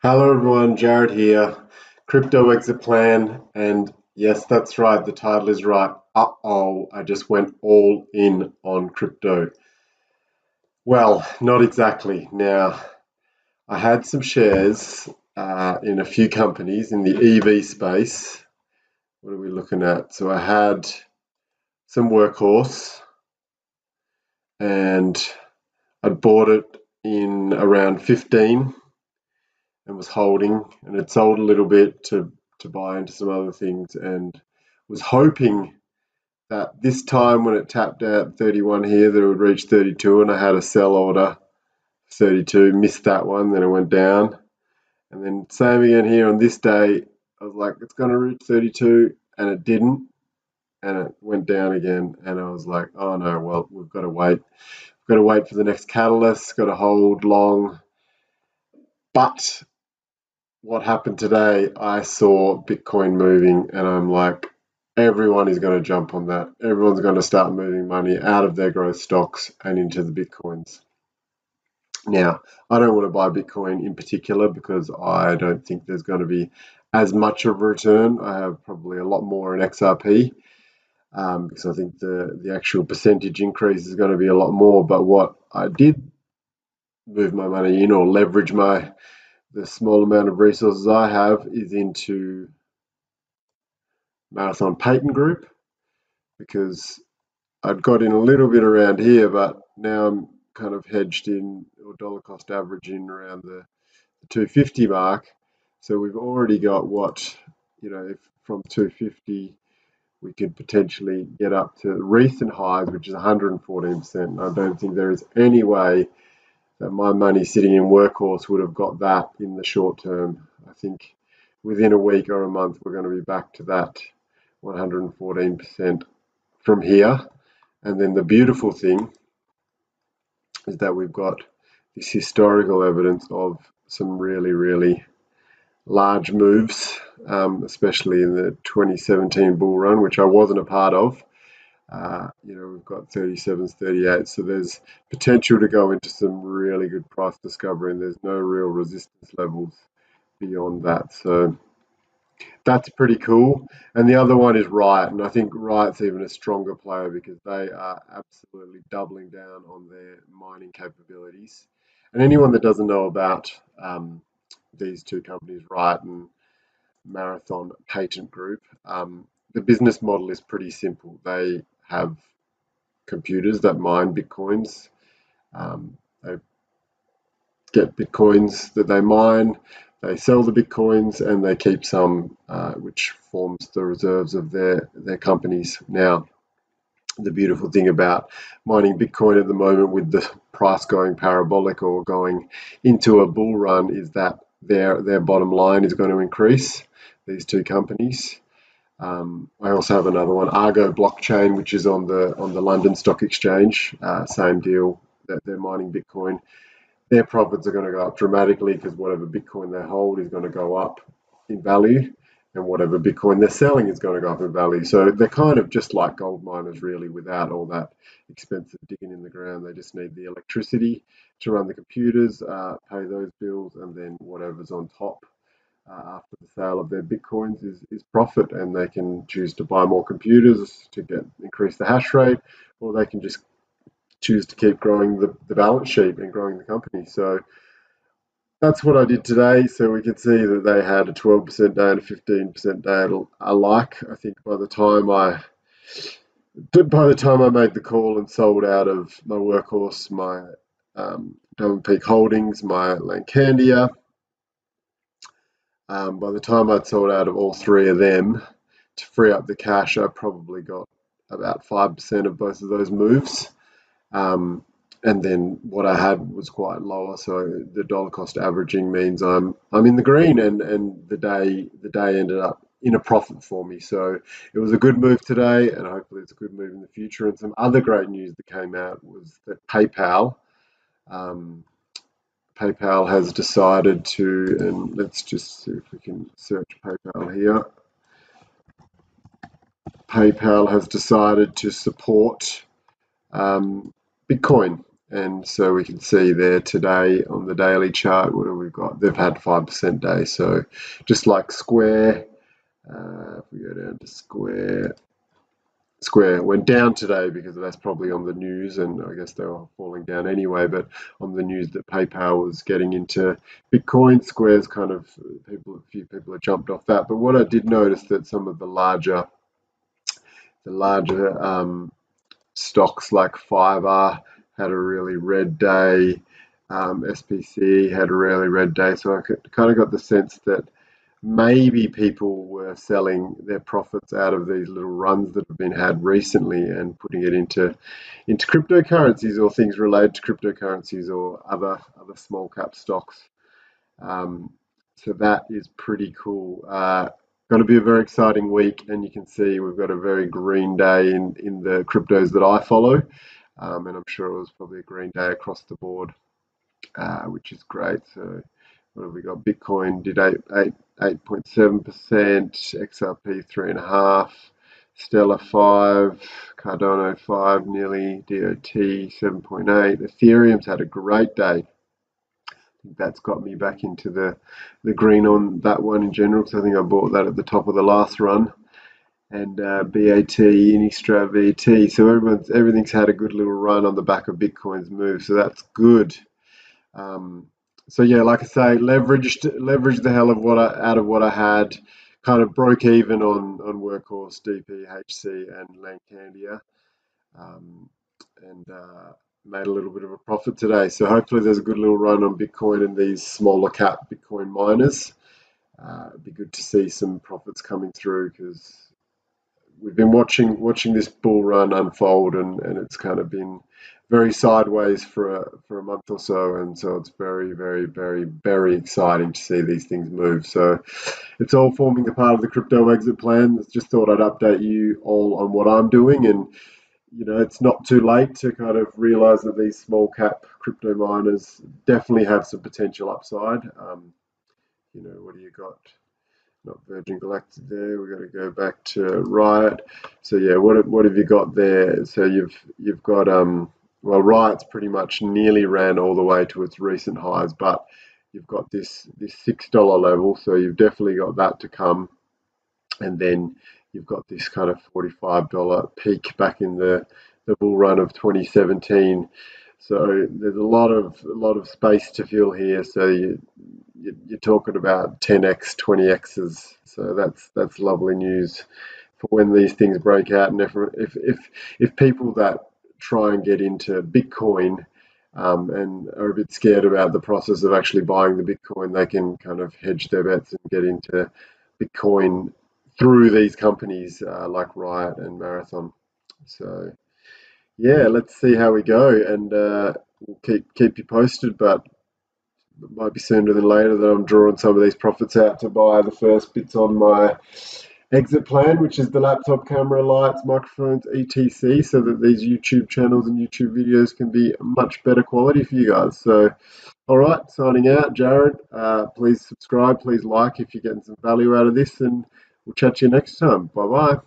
Hello everyone, Jared here. Crypto exit plan, and yes, that's right, the title is right. I just went all in on crypto. Well, not exactly. Now, I had some shares in a few companies in the EV space. What are we looking at? So I had some Workhorse, and I'd bought it in around 15 and was holding, and it sold a little bit to buy into some other things, and was hoping that this time when it tapped out 31 here that it would reach 32, and I had a sell order 32, missed that one, then it went down, and then same again here on this day. I was like, it's going to reach 32, and it didn't, and it went down again, and I was like, oh no, well, we've got to wait. We've got to wait for the next catalyst, got to hold long. But what happened today, I saw Bitcoin moving, and I'm like, everyone is going to jump on that. Everyone's going to start moving money out of their growth stocks and into the Bitcoins. Now, I don't want to buy Bitcoin in particular because I don't think there's going to be as much of a return. I have probably a lot more in XRP because I think the actual percentage increase is going to be a lot more. But what I did move my money in or leverage the small amount of resources I have is into Marathon Patent Group, because I'd got in a little bit around here, but now I'm kind of hedged in or dollar cost averaging around the 250 mark. So we've already got what, if from 250 we could potentially get up to recent highs, which is 114%. And I don't think there is any way that my money sitting in Workhorse would have got that in the short term. I think within a week or a month, we're going to be back to that 114% from here. And then the beautiful thing is that we've got this historical evidence of some really, really large moves, especially in the 2017 bull run, which I wasn't a part of. We've got 37s, 38s, so there's potential to go into some really good price discovery, and there's no real resistance levels beyond that. So that's pretty cool. And the other one is RIOT, and I think RIOT's even a stronger player because they are absolutely doubling down on their mining capabilities. And anyone that doesn't know about these two companies, RIOT and Marathon Patent Group, the business model is pretty simple. They have computers that mine bitcoins. They get bitcoins that they mine, they sell the bitcoins, and they keep some, which forms the reserves of their companies. Now, the beautiful thing about mining Bitcoin at the moment, with the price going parabolic or going into a bull run, is that their bottom line is going to increase. These two companies. I also have another one, Argo blockchain, which is on the London Stock Exchange. Same deal, that they're mining Bitcoin. Their profits are going to go up dramatically because whatever Bitcoin they hold is going to go up in value, and whatever Bitcoin they're selling is going to go up in value. So they're kind of just like gold miners, really, without all that expensive digging in the ground. They just need the electricity to run the computers, pay those bills, and then whatever's on top after the sale of their bitcoins is profit, and they can choose to buy more computers to increase the hash rate, or they can just choose to keep growing the balance sheet and growing the company. So that's what I did today. So we could see that they had a 12% day and a 15% day alike. I think by the time I made the call and sold out of my Workhorse, my Diamond Peak Holdings, my Lancandia, by the time I'd sold out of all three of them to free up the cash, I probably got about 5% of both of those moves. And then what I had was quite lower, so the dollar cost averaging means I'm in the green, and the day ended up in a profit for me. So it was a good move today, and hopefully it's a good move in the future. And some other great news that came out was that PayPal has decided to, and let's just see if we can search PayPal here. PayPal has decided to support Bitcoin, And so we can see there today on the daily chart, what have we got? They've had 5% day. So just like Square, if we go down to Square went down today because that's probably on the news, and I guess they were falling down anyway, but on the news that PayPal was getting into Bitcoin, Square's kind of, a few people have jumped off that. But what I did notice that some of the larger stocks like Fiverr had a really red day, SPC had a really red day, so I kind of got the sense that maybe people were selling their profits out of these little runs that have been had recently and putting it into cryptocurrencies or things related to cryptocurrencies or other small cap stocks. So that is pretty cool. Going to be a very exciting week, and you can see we've got a very green day in the cryptos that I follow, and I'm sure it was probably a green day across the board, which is great. So what have we got? Bitcoin did 8.7%, XRP 3.5%, Stellar 5%, Cardano 5%, nearly, DOT 7.8%. Ethereum's had a great day. I think that's got me back into the green on that one in general, because I think I bought that at the top of the last run. And BAT, Unistra, VT. So everything's had a good little run on the back of Bitcoin's move. So that's good. So yeah, like I say, leveraged the hell of out of what I had. Kind of broke even on Workhorse, DP, HC, and Lancandia, and made a little bit of a profit today. So hopefully there's a good little run on Bitcoin and these smaller cap Bitcoin miners. It'd be good to see some profits coming through, because we've been watching this bull run unfold, and it's kind of been very sideways for a month or so, and so it's very, very, very, very exciting to see these things move. So it's all forming a part of the crypto exit plan. Just thought I'd update you all on what I'm doing, and it's not too late to kind of realize that these small cap crypto miners definitely have some potential upside. What do you got? Not Virgin Galactic there. We've got to go back to RIOT. So yeah, what have you got there? So you've got well, RIOT's pretty much nearly ran all the way to its recent highs, but you've got this $6 level, so you've definitely got that to come, and then you've got this kind of $45 peak back in the bull run of 2017. So there's a lot of space to fill here. So you're talking about 10x, 20x's. So that's lovely news for when these things break out. And if people that try and get into Bitcoin and are a bit scared about the process of actually buying the Bitcoin, they can kind of hedge their bets and get into Bitcoin through these companies like RIOT and Marathon. So yeah, let's see how we go, and we'll keep you posted, but it might be sooner than later that I'm drawing some of these profits out to buy the first bits on my exit plan, which is the laptop camera, lights, microphones, etc., so that these YouTube channels and YouTube videos can be much better quality for you guys. So all right, signing out, Jared. Please subscribe, please like if you're getting some value out of this, and we'll chat to you next time. Bye bye.